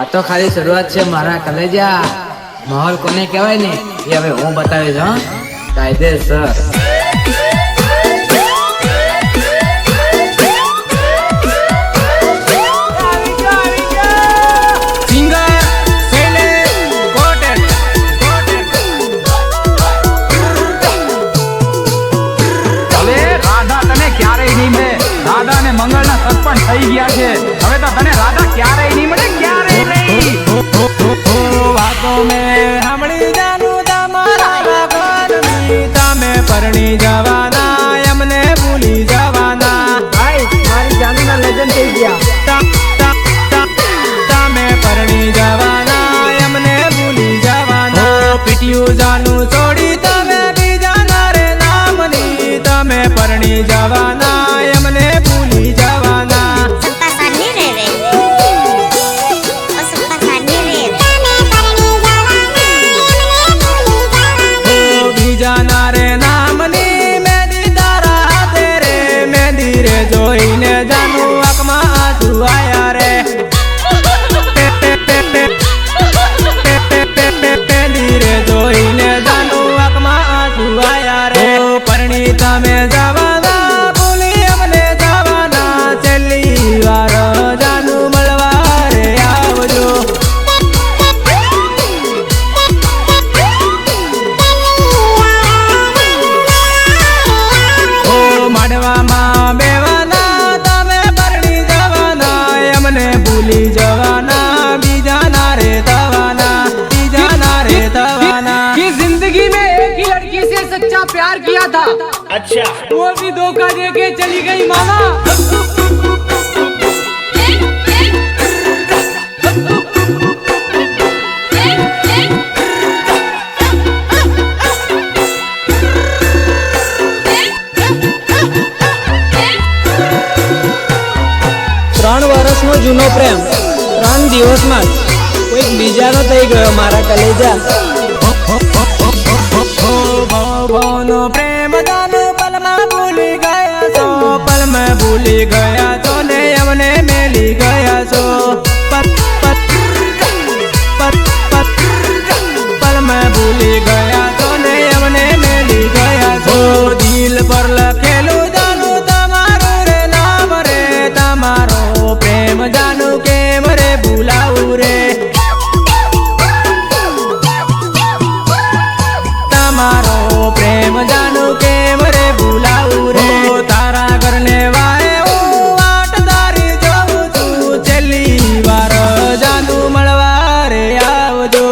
આ તો ખાલી શરૂઆત છે મારા કલેજા. માહોલ કોને કહેવાય ને એ હવે હું બતાવીશ. હા, કાયદેસર. રાધા ને મંગળ ના સરપંચ થઈ ગયા છે. હવે તો તને રાધા ક્યારેય નહીં મળે, ક્યારેય નહીં. વાતો મેં સાંભળી જાનું તમારા લગનની. તમે પરણી જવાના, એમને ભૂલી જવાના. મારી જાનુ ના લગ્ન થઈ ગયા. તમે પરણી જવાના, એમને ભૂલી જવાના. પીટ્યું જાનું છોડી તમે બીજા ના રે નામની. તમે પરણી જવાના, એમને ભૂલી જવાના. બીજા ના રે નામની મેંદી તારા હાથે રે. મેંદી રે જોઈને જાનું આંખમાં આંસુ આયા રે. મેંદી રે જોઈને જાનું આંખમાં આંસુ આયા રે. પરણી તમે જવાના, ભૂલી અમને જવાના. છેલ્લી વાર જાનું મળવા રે આવજો. માંડવામાં બેવાના, તમે પરણી જવાના. એમને ભૂલી જવાના, બીજા ના રે થવાના. બીજા ના રે થવાના. कि जिंदगी में एक ही लड़की से सच्चा प्यार किया था. अच्छा, वो भी धोखा दे के चली गई मामा. ત્રણ વર્ષનો જૂનો પ્રેમ 3 દિવસમાં કોઈક બીજાનો થઈ ગયો મારા કલેજા. ભવનો પ્રેમ જાનું પલમાં ભૂલી ગયા છો. પલમાં ભૂલી ગયા છો ને એમને મેલી ગયા છો. પલમાં ભૂલી ગયા છો ને એમને મેલી ગયા છો. દિલ પર લખેલું જાનું તમારું રે નામ રે. તમારો પ્રેમ જાનું કેમ રે ભૂલાવું રે. તમારો પ્રેમ જાનું કેમ રે ભૂલાવું રે. તારા ઘરને વાય હું વાટ તારી જોઉં છું. છેલ્લી વાર જાનું મળવા રે આવજો.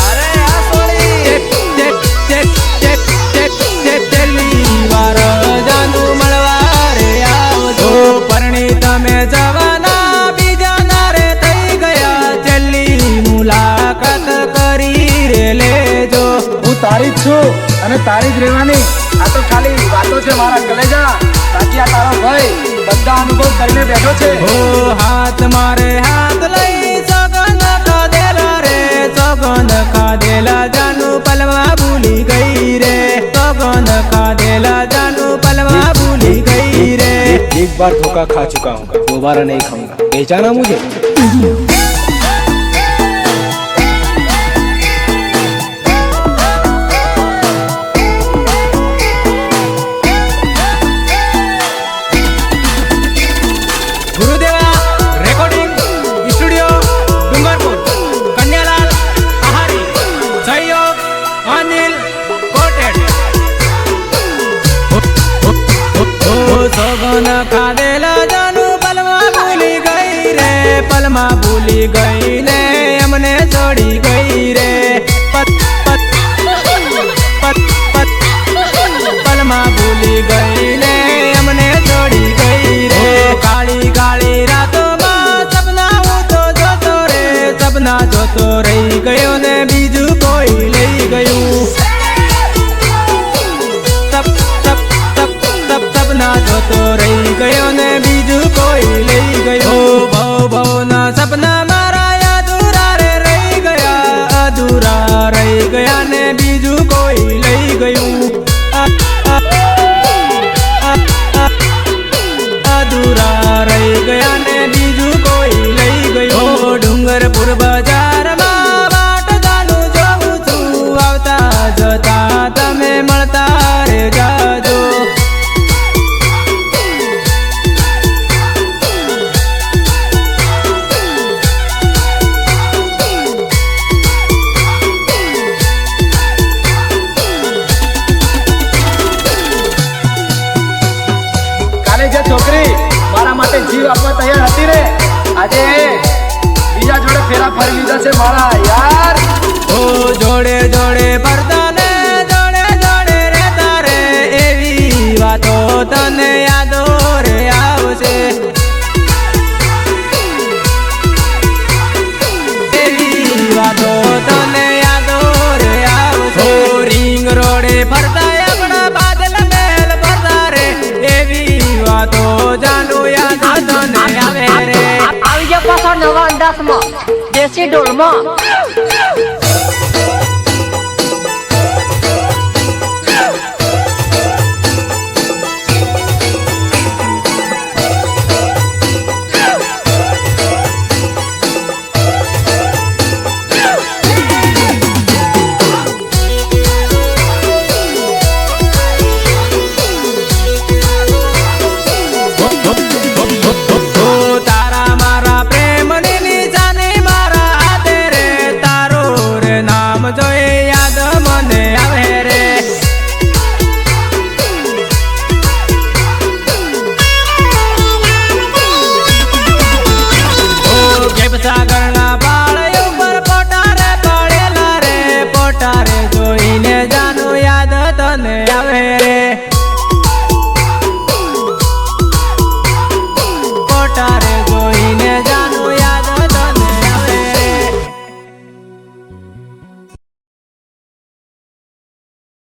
અરે આ સોળી છેલ્લી વાર જાનું મળવા રે આવજો. પરણી તમે જવાના, બીજા ના રે થઈ ગયા. છેલ્લી મુલાકાત કરી રે લેજો. હું તારી જ છું અને તારી જ રહેવાની. આ તો ખાલી વાતો છે મારા કલેજા. બાકી આ તારો ભાઈ બધા અનુભવ કરીને બેઠો છે. ઓ હાથ મારે હાથ લઈ સોગંદ ખાધેલા રે. સોગંદ ખાધેલા જાનું પલમાં ભૂલી ગઈ રે. સોગંદ ખાધેલા જાનું પલમાં ભૂલી ગઈ રે. एक बार धोखा खा चुका हूँ, दोबारा नहीं खाऊंगा. पहचाना मुझे? ગુરુદેવા રેકોર્ડિંગ સ્ટુડિયો ડુંગરપુર. કન્યાલાલ આહારી. સહયોગ અનિલ કોટેડ. સોગન ખાધેલા જાનું પલમાં ભૂલી ગઈ રે. પલમાં ભૂલી ગઈ ને એમને છોડી ગઈ રે. પલમાં ભૂલી ગઈ ને એમને છોડી ગઈ રે. કાળી કાળી રાતોમાં સપના હું તો જોતો રે. સપના જોતો રહી ગયો ને બીજું કોઈ લઈ ગયું. સપના જોતો રહી ગયો ને બીજું કોઈ લઈ ગયો. ભવ ભવના સપના મારા અધૂરા રે રહી ગયા. છોકરી મારા માટે જીવ આપવા તૈયાર હતી રે, આજે બીજા જોડે ફેરા ફરી લીધા છે મારા યાર. ઓ જોડે જોડે ફરતા ને જોડે જોડે રહેતા રે, એવી વાતો તને યાદો રે આવશે, એવી વાતો તને યાદો રે આવશે. ઓ રિંગ રોડે ફરતા આપણા બાદલ મેલ ફરતા રે, એવી વાતો જાનુ યાદ તને આવે રે. આવી ગયા પાછા નવા અંદાજમાં દેશી ઢોલમાં